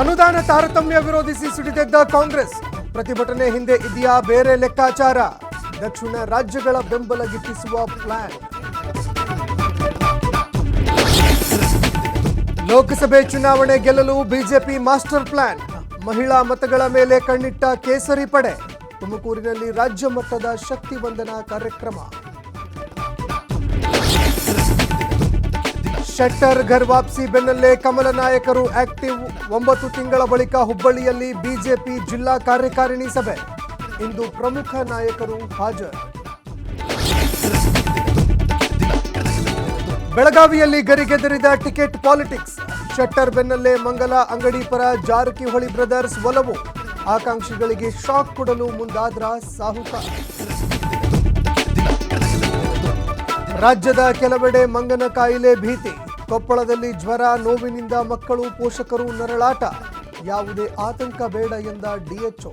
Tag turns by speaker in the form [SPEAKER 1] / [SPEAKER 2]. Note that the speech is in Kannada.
[SPEAKER 1] ಅನುದಾನ ತಾರತಮ್ಯ ವಿರೋಧಿಸಿ ಸಿಡಿದೆದ್ದ ಕಾಂಗ್ರೆಸ್. ಪ್ರತಿಭಟನೆ ಹಿಂದೆ ಇದೆಯಾ ಬೇರೆ ಲೆಕ್ಕಾಚಾರ? ದಕ್ಷಿಣ ರಾಜ್ಯಗಳ ಬೆಂಬಲ ಗಿಟ್ಟಿಸುವ ಪ್ಲಾನ್. ಲೋಕಸಭೆ ಚುನಾವಣೆ ಗೆಲ್ಲಲು ಬಿಜೆಪಿ ಮಾಸ್ಟರ್ ಪ್ಲಾನ್. ಮಹಿಳಾ ಮತಗಳ ಮೇಲೆ ಕಣ್ಣಿಟ್ಟ ಕೇಸರಿ ಪಡೆ. ತುಮಕೂರಿನಲ್ಲಿ ರಾಜ್ಯ ಮಟ್ಟದ ಶಕ್ತಿ ವಂದನಾ ಕಾರ್ಯಕ್ರಮ. ಶೆಟ್ಟರ್ ಘರ್ ವಾಪಸಿ ಬೆನ್ನಲ್ಲೇ ಕಮಲ ನಾಯಕರು ಆಕ್ಟಿವ್. 9 ತಿಂಗಳ ಬಳಿಕ ಹುಬ್ಬಳ್ಳಿಯಲ್ಲಿ ಬಿಜೆಪಿ ಜಿಲ್ಲಾ ಕಾರ್ಯಕಾರಿಣಿ ಸಭೆ. ಇಂದು ಪ್ರಮುಖ ನಾಯಕರು ಹಾಜರು. ಬೆಳಗಾವಿಯಲ್ಲಿ ಗರಿಗೆದರಿದ ಟಿಕೆಟ್ ಪಾಲಿಟಿಕ್ಸ್. ಶೆಟ್ಟರ್ ಬೆನ್ನಲ್ಲೇ ಮಂಗಲ ಅಂಗಡಿ ಪರ ಜಾರಕಿಹೊಳಿ ಬ್ರದರ್ಸ್ ಒಲವು. ಆಕಾಂಕ್ಷಿಗಳಿಗೆ ಶಾಕ್ ಕೊಡಲು ಮುಂದಾದ್ರ ಸಾಹುಕಾರ. ರಾಜ್ಯದ ಕೆಲವೆಡೆ ಮಂಗನ ಕಾಯಿಲೆ ಭೀತಿ. ಕೊಪ್ಪಳದಲ್ಲಿ ಜ್ವರ, ನೋವಿನಿಂದ ಮಕ್ಕಳು ಪೋಷಕರು ನರಳಾಟ. ಯಾವುದೇ ಆತಂಕ ಬೇಡ ಎಂದ ಡಿಎಚ್ಒ.